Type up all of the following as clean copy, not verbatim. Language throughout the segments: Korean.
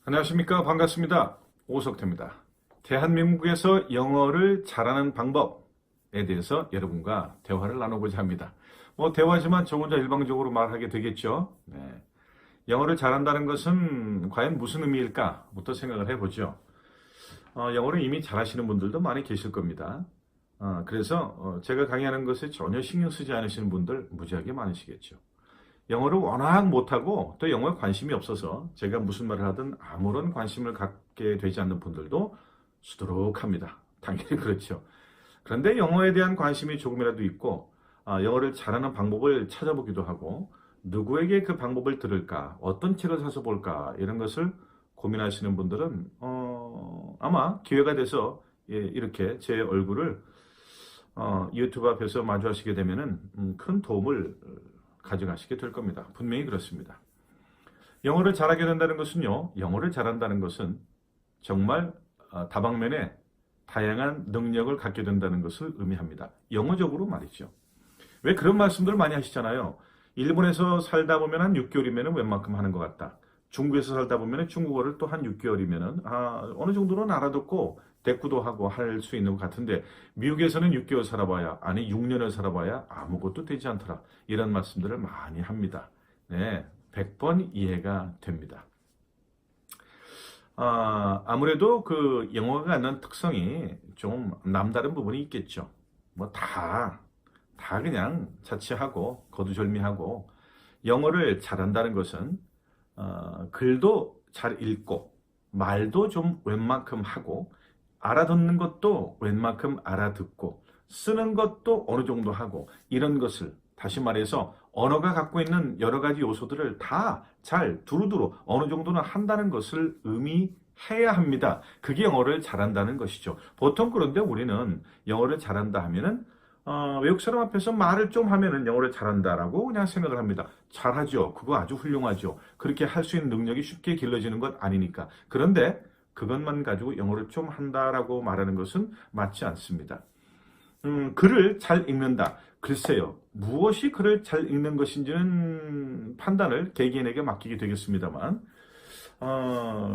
안녕하십니까. 반갑습니다. 오석태입니다. 대한민국에서 영어를 잘하는 방법에 대해서 여러분과 대화를 나누고자 합니다. 대화지만 저 혼자 일방적으로 말하게 되겠죠. 네. 영어를 잘한다는 것은 과연 무슨 의미일까부터 생각을 해보죠. 영어를 이미 잘하시는 분들도 많이 계실 겁니다. 그래서 제가 강의하는 것에 전혀 신경 쓰지 않으시는 분들 무지하게 많으시겠죠. 영어를 워낙 못하고 또 영어에 관심이 없어서 제가 무슨 말을 하든 아무런 관심을 갖게 되지 않는 분들도 수두룩합니다. 당연히 그렇죠. 그런데 영어에 대한 관심이 조금이라도 있고 영어를 잘하는 방법을 찾아보기도 하고 누구에게 그 방법을 들을까, 어떤 책을 사서 볼까 이런 것을 고민하시는 분들은 아마 기회가 돼서 이렇게 제 얼굴을 유튜브 앞에서 마주하시게 되면은 큰 도움을 가져가시게 될 겁니다. 분명히 그렇습니다. 영어를 잘하게 된다는 것은요, 영어를 잘한다는 것은 정말 다방면에 다양한 능력을 갖게 된다는 것을 의미합니다. 영어적으로 말이죠. 왜 그런 말씀들을 많이 하시잖아요. 일본에서 살다 보면 한 6개월이면 웬만큼 하는 것 같다. 중국에서 살다 보면 중국어를 또 한 6개월이면 어느 정도는 알아듣고 대꾸도 하고 할 수 있는 것 같은데 미국에서는 6개월 살아봐야 아니 6년을 살아봐야 아무것도 되지 않더라. 이런 말씀들을 많이 합니다. 네, 100번 이해가 됩니다. 아무래도 그 영어가 갖는 특성이 좀 남다른 부분이 있겠죠. 다 그냥 자취하고 거두절미하고 영어를 잘한다는 것은 글도 잘 읽고 말도 좀 웬만큼 하고 알아듣는 것도 웬만큼 알아듣고 쓰는 것도 어느 정도 하고 이런 것을 다시 말해서 언어가 갖고 있는 여러 가지 요소들을 다 잘 두루두루 어느 정도는 한다는 것을 의미해야 합니다. 그게 영어를 잘한다는 것이죠. 보통 그런데 우리는 영어를 잘한다 하면은 외국 사람 앞에서 말을 좀 하면은 영어를 잘한다라고 그냥 생각을 합니다. 잘하죠. 그거 아주 훌륭하죠. 그렇게 할 수 있는 능력이 쉽게 길러지는 것 아니니까. 그런데 그것만 가지고 영어를 좀 한다라고 말하는 것은 맞지 않습니다. 글을 잘 읽는다. 글쎄요. 무엇이 글을 잘 읽는 것인지는 판단을 개개인에게 맡기게 되겠습니다만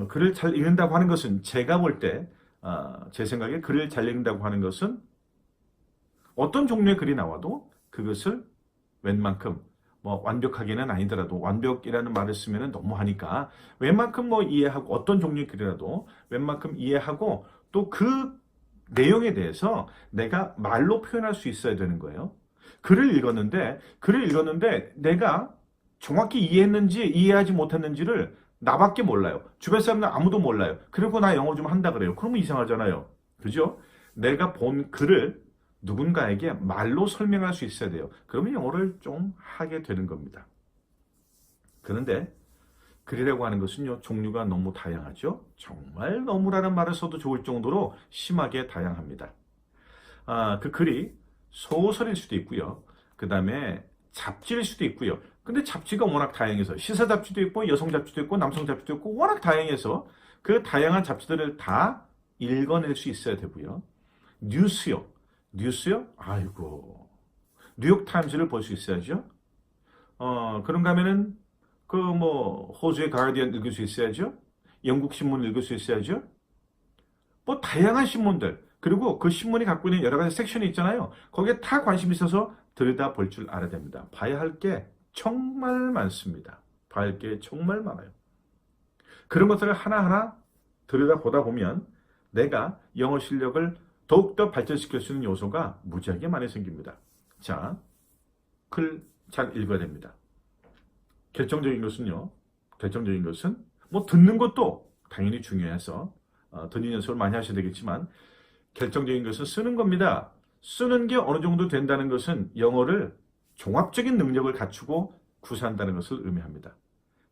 글을 잘 읽는다고 하는 것은 제가 볼 때 제 생각에 글을 잘 읽는다고 하는 것은 어떤 종류의 글이 나와도 그것을 웬만큼 완벽하게는 아니더라도 완벽이라는 말을 쓰면 너무 하니까 웬만큼 이해하고 어떤 종류의 글이라도 웬만큼 이해하고 또 그 내용에 대해서 내가 말로 표현할 수 있어야 되는 거예요. 글을 읽었는데 내가 정확히 이해했는지 이해하지 못했는지를 나밖에 몰라요. 주변 사람들 아무도 몰라요. 그리고 나 영어 좀 한다 그래요. 그러면 이상하잖아요. 그죠? 내가 본 글을 누군가에게 말로 설명할 수 있어야 돼요. 그러면 영어를 좀 하게 되는 겁니다. 그런데 글이라고 하는 것은요, 종류가 너무 다양하죠. 정말 너무라는 말을 써도 좋을 정도로 심하게 다양합니다. 그 글이 소설일 수도 있고요. 그 다음에 잡지일 수도 있고요. 근데 잡지가 워낙 다양해서 시사 잡지도 있고 여성 잡지도 있고 남성 잡지도 있고 워낙 다양해서 그 다양한 잡지들을 다 읽어낼 수 있어야 되고요. 뉴스요. 아이고. 뉴욕타임즈를 볼 수 있어야죠. 그런가 하면은, 호주의 가디언 읽을 수 있어야죠. 영국 신문 읽을 수 있어야죠. 다양한 신문들, 그리고 그 신문이 갖고 있는 여러 가지 섹션이 있잖아요. 거기에 다 관심이 있어서 들여다 볼 줄 알아야 됩니다. 봐야 할 게 정말 많습니다. 봐야 할 게 정말 많아요. 그런 것들을 하나하나 들여다 보다 보면 내가 영어 실력을 더욱더 발전시킬 수 있는 요소가 무지하게 많이 생깁니다. 자, 글 잘 읽어야 됩니다. 결정적인 것은 듣는 것도 당연히 중요해서 듣는 연습을 많이 하셔야 되겠지만 결정적인 것은 쓰는 겁니다. 쓰는 게 어느 정도 된다는 것은 영어를 종합적인 능력을 갖추고 구사한다는 것을 의미합니다.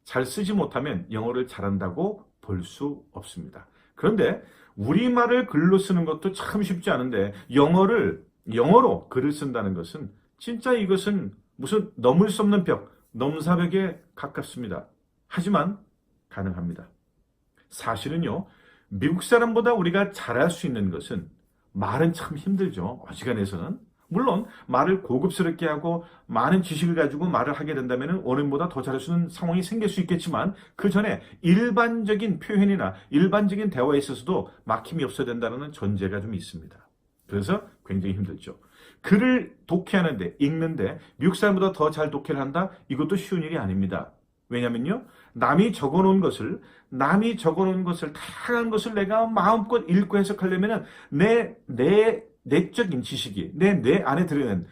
잘 쓰지 못하면 영어를 잘한다고 볼 수 없습니다. 그런데 우리말을 글로 쓰는 것도 참 쉽지 않은데 영어로 글을 쓴다는 것은 진짜 이것은 무슨 넘을 수 없는 벽, 넘사벽에 가깝습니다. 하지만 가능합니다. 사실은요, 미국 사람보다 우리가 잘할 수 있는 것은 말은 참 힘들죠. 어지간해서는 물론 말을 고급스럽게 하고 많은 지식을 가지고 말을 하게 된다면 원어민보다 더 잘할 수 있는 상황이 생길 수 있겠지만 그 전에 일반적인 표현이나 일반적인 대화에 있어서도 막힘이 없어야 된다는 전제가 좀 있습니다. 그래서 굉장히 힘들죠. 글을 독해하는데, 읽는데 미국 사람보다 더 잘 독해를 한다? 이것도 쉬운 일이 아닙니다. 왜냐면요, 남이 적어놓은 것을 다양한 것을 내가 마음껏 읽고 해석하려면 내 내적인 지식이 내 안에 들어있는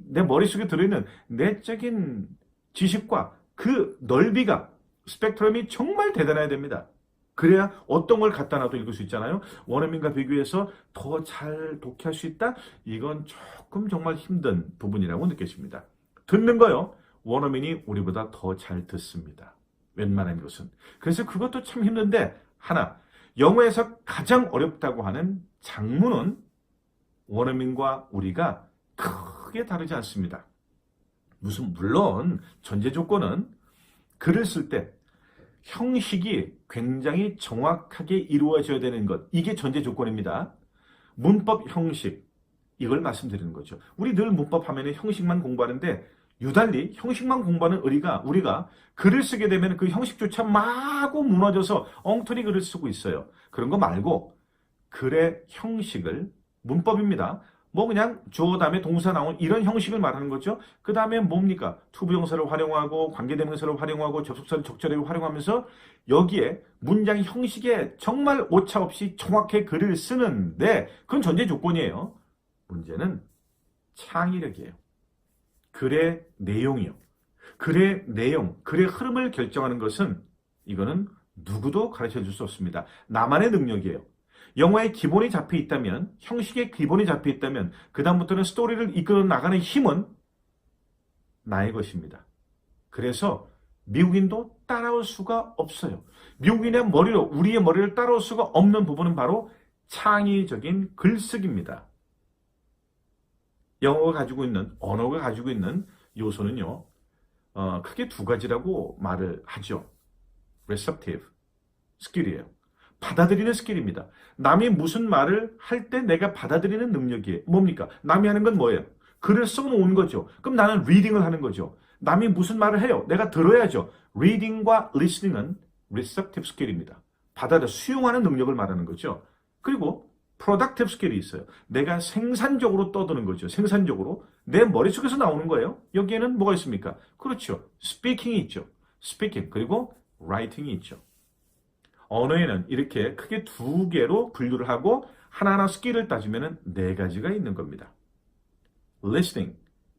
내 머릿속에 들어있는 내적인 지식과 그 넓이가 스펙트럼이 정말 대단해야 됩니다. 그래야 어떤 걸 갖다 놔도 읽을 수 있잖아요. 원어민과 비교해서 더 잘 독해할 수 있다? 이건 조금 정말 힘든 부분이라고 느껴집니다. 듣는 거요. 원어민이 우리보다 더 잘 듣습니다. 웬만한 것은. 그래서 그것도 참 힘든데 하나, 영어에서 가장 어렵다고 하는 장문은 원어민과 우리가 크게 다르지 않습니다. 물론 전제 조건은 글을 쓸 때 형식이 굉장히 정확하게 이루어져야 되는 것. 이게 전제 조건입니다. 문법 형식. 이걸 말씀드리는 거죠. 우리 늘 문법 하면 형식만 공부하는데 유달리 형식만 공부하는 우리가 글을 쓰게 되면 그 형식조차 마구 무너져서 엉터리 글을 쓰고 있어요. 그런 거 말고 글의 형식을 문법입니다. 뭐 그냥 주어 다음에 동사 나온 이런 형식을 말하는 거죠. 그 다음에 뭡니까? 투부정사를 활용하고 관계대명사를 활용하고 접속사를 적절하게 활용하면서 여기에 문장 형식에 정말 오차 없이 정확하게 글을 쓰는데 그건 전제 조건이에요. 문제는 창의력이에요. 글의 내용이요. 글의 내용, 글의 흐름을 결정하는 것은 이거는 누구도 가르쳐 줄 수 없습니다. 나만의 능력이에요. 영화의 기본이 잡혀 있다면, 형식의 기본이 잡혀 있다면 그 다음부터는 스토리를 이끌어 나가는 힘은 나의 것입니다. 그래서 미국인도 따라올 수가 없어요. 미국인의 머리로 우리의 머리를 따라올 수가 없는 부분은 바로 창의적인 글쓰기입니다. 언어가 가지고 있는 요소는요, 크게 두 가지라고 말을 하죠. receptive 스킬이에요. 받아들이는 스킬입니다. 남이 무슨 말을 할 때 내가 받아들이는 능력이에요. 뭡니까? 남이 하는 건 뭐예요? 글을 써놓은 거죠. 그럼 나는 리딩을 하는 거죠. 남이 무슨 말을 해요? 내가 들어야죠. 리딩과 리스닝은 receptive 스킬입니다. 수용하는 능력을 말하는 거죠. 그리고 productive 스킬이 있어요. 내가 생산적으로 떠드는 거죠. 생산적으로. 내 머릿속에서 나오는 거예요. 여기에는 뭐가 있습니까? 그렇죠. speaking이 있죠. speaking. 그리고 writing이 있죠. 언어에는 이렇게 크게 두 개로 분류를 하고 하나하나 스킬을 따지면 네 가지가 있는 겁니다. listening,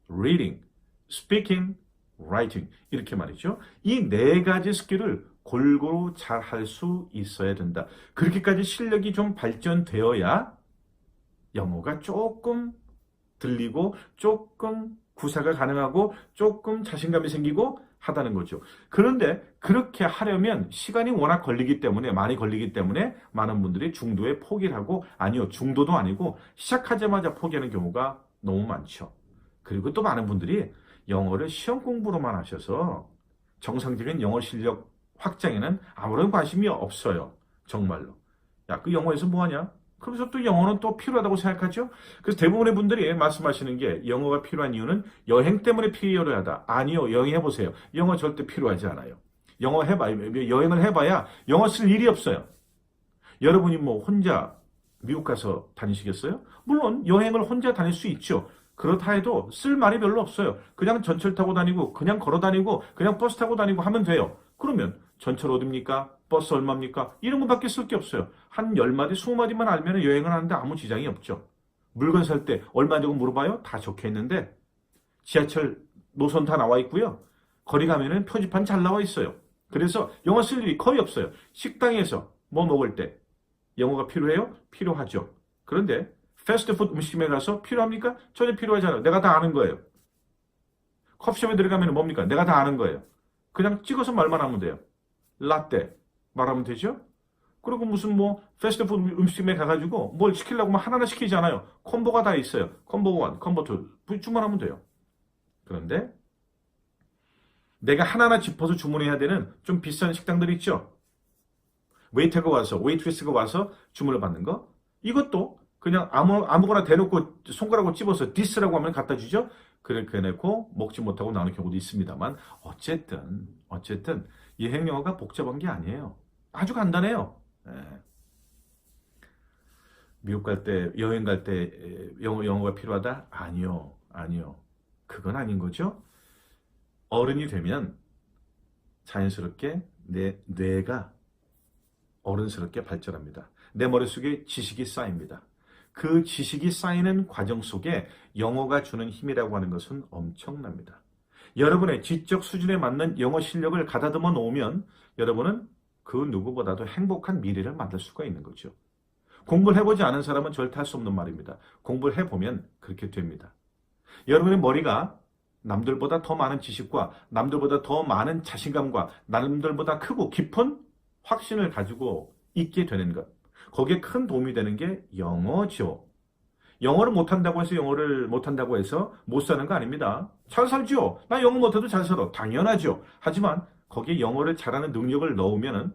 reading, speaking, writing 이렇게 말이죠. 이 네 가지 스킬을 골고루 잘 할 수 있어야 된다. 그렇게까지 실력이 좀 발전되어야 영어가 조금 들리고 조금 구사가 가능하고 조금 자신감이 생기고 하다는 거죠. 그런데 그렇게 하려면 시간이 워낙 많이 걸리기 때문에 많은 분들이 중도에 포기를 하고 아니요, 중도도 아니고 시작하자마자 포기하는 경우가 너무 많죠. 그리고 또 많은 분들이 영어를 시험 공부로만 하셔서 정상적인 영어 실력 확장에는 아무런 관심이 없어요. 정말로. 야, 그 영어에서 뭐하냐? 그래서 또 영어는 또 필요하다고 생각하죠? 그래서 대부분의 분들이 말씀하시는 게 영어가 필요한 이유는 여행 때문에 필요하다. 아니요, 여행해보세요. 영어 절대 필요하지 않아요. 여행을 해봐야 영어 쓸 일이 없어요. 여러분이 뭐 혼자 미국 가서 다니시겠어요? 물론 여행을 혼자 다닐 수 있죠. 그렇다 해도 쓸 말이 별로 없어요. 그냥 전철 타고 다니고 그냥 걸어 다니고 그냥 버스 타고 다니고 하면 돼요. 그러면 전철 어딥니까? 버스 얼마입니까? 이런 것밖에 쓸 게 없어요. 한 10마디, 20마디만 알면 여행을 하는데 아무 지장이 없죠. 물건 살 때 얼마냐고 물어봐요? 다 적혀 있는데 지하철 노선 다 나와 있고요. 거리 가면은 표지판 잘 나와 있어요. 그래서 영어 쓸 일이 거의 없어요. 식당에서 뭐 먹을 때 영어가 필요해요? 필요하죠. 그런데 패스트푸드 음식점에 가서 필요합니까? 전혀 필요하지 않아요. 내가 다 아는 거예요. 커피숍에 들어가면 뭡니까? 내가 다 아는 거예요. 그냥 찍어서 말만 하면 돼요. 라떼 말하면 되죠? 그리고 무슨 패스트푸드 음식점에 가가지고 뭘 시키려고 하나하나 시키지 않아요. 콤보가 다 있어요. 콤보 1, 콤보 2 주문하면 돼요. 그런데 내가 하나하나 짚어서 주문해야 되는 좀 비싼 식당들 있죠? 웨이트레스가 와서 주문을 받는 거? 이것도 그냥 아무거나 대놓고 손가락으로 찝어서 디스라고 하면 갖다 주죠. 그렇게 해놓고 먹지 못하고 나오는 경우도 있습니다만 어쨌든 예행 영어가 복잡한 게 아니에요. 아주 간단해요. 예. 미국 갈 때, 여행 갈 때 영어가 필요하다? 아니요. 그건 아닌 거죠. 어른이 되면 자연스럽게 내 뇌가 어른스럽게 발전합니다. 내 머릿속에 지식이 쌓입니다. 그 지식이 쌓이는 과정 속에 영어가 주는 힘이라고 하는 것은 엄청납니다. 여러분의 지적 수준에 맞는 영어 실력을 가다듬어 놓으면 여러분은 그 누구보다도 행복한 미래를 만들 수가 있는 거죠. 공부를 해보지 않은 사람은 절대 할 수 없는 말입니다. 공부를 해보면 그렇게 됩니다. 여러분의 머리가 남들보다 더 많은 지식과 남들보다 더 많은 자신감과 남들보다 크고 깊은 확신을 가지고 있게 되는 것. 거기에 큰 도움이 되는 게 영어죠. 영어를 못한다고 해서 영어를 못한다고 해서 못 사는 거 아닙니다. 잘 살죠. 나 영어 못해도 잘 살아. 당연하죠. 하지만 거기에 영어를 잘하는 능력을 넣으면은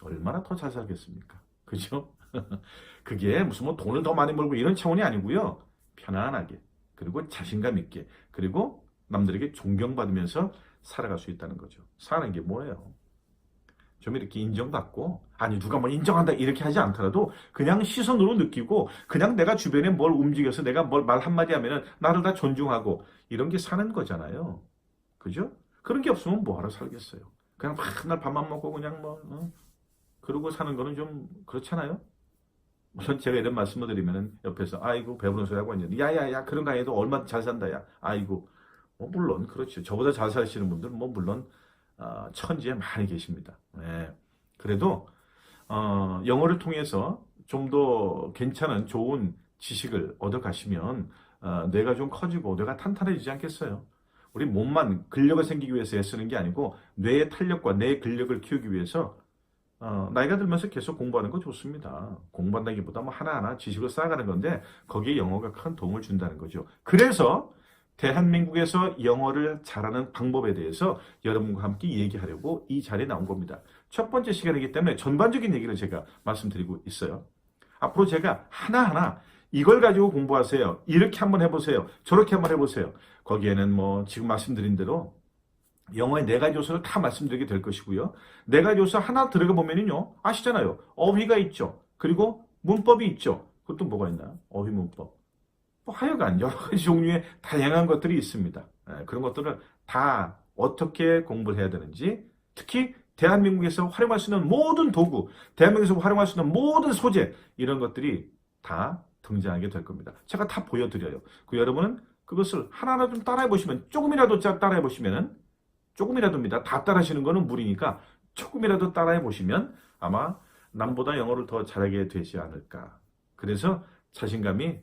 얼마나 더 잘 살겠습니까? 그죠? 그게 무슨 뭐 돈을 더 많이 벌고 이런 차원이 아니고요. 편안하게, 그리고 자신감 있게, 그리고 남들에게 존경받으면서 살아갈 수 있다는 거죠. 사는 게 뭐예요? 좀 이렇게 인정받고, 아니 누가 뭐 인정한다 이렇게 하지 않더라도 그냥 시선으로 느끼고, 그냥 내가 주변에 뭘 움직여서 내가 뭘 말 한마디 하면은 나를 다 존중하고, 이런 게 사는 거잖아요. 그죠? 그런 게 없으면 뭐하러 살겠어요? 그냥 맨날 밥만 먹고 그냥 그러고 사는 거는 좀 그렇잖아요? 물론 제가 이런 말씀을 드리면은 옆에서 아이고 배부른 소리 하고 있는데 야야야 그런 거 아니어도 얼마 잘 산다 야 아이고 물론 그렇죠. 저보다 잘 사시는 분들 물론 천지에 많이 계십니다. 네. 그래도 영어를 통해서 좀 더 괜찮은 좋은 지식을 얻어 가시면 뇌가 좀 커지고 뇌가 탄탄해지지 않겠어요? 우리 몸만 근력을 생기기 위해서 애쓰는 게 아니고 뇌의 탄력과 뇌의 근력을 키우기 위해서 나이가 들면서 계속 공부하는 거 좋습니다. 공부한다기보다 뭐 하나하나 지식을 쌓아가는 건데 거기에 영어가 큰 도움을 준다는 거죠. 그래서 대한민국에서 영어를 잘하는 방법에 대해서 여러분과 함께 얘기하려고 이 자리에 나온 겁니다. 첫 번째 시간이기 때문에 전반적인 얘기를 제가 말씀드리고 있어요. 앞으로 제가 하나하나 이걸 가지고 공부하세요. 이렇게 한번 해보세요. 저렇게 한번 해보세요. 거기에는 뭐 지금 말씀드린 대로 영어의 네 가지 요소를 다 말씀드리게 될 것이고요. 네 가지 요소 하나 들어가 보면요. 아시잖아요. 어휘가 있죠. 그리고 문법이 있죠. 그것도 뭐가 있나요? 어휘 문법. 뭐 하여간 여러 가지 종류의 다양한 것들이 있습니다. 그런 것들을 다 어떻게 공부를 해야 되는지, 특히 대한민국에서 활용할 수 있는 모든 도구, 대한민국에서 활용할 수 있는 모든 소재, 이런 것들이 다 등장하게 될 겁니다. 제가 다 보여드려요. 그 여러분은 그것을 하나하나 좀 따라해 보시면, 조금이라도 따라해 보시면은, 조금이라도입니다. 다 따라하시는 거는 무리니까 조금이라도 따라해 보시면 아마 남보다 영어를 더 잘하게 되지 않을까. 그래서 자신감이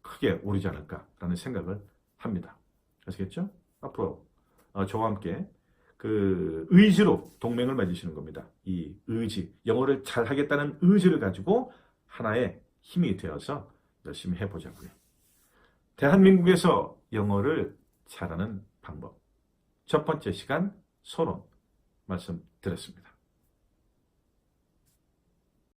크게 오르지 않을까라는 생각을 합니다. 아시겠죠? 앞으로 저와 함께 그 의지로 동맹을 맺으시는 겁니다. 이 의지, 영어를 잘하겠다는 의지를 가지고 하나의 힘이 되어서 열심히 해보자고요. 대한민국에서 영어를 잘하는 방법. 첫 번째 시간 서론 말씀드렸습니다.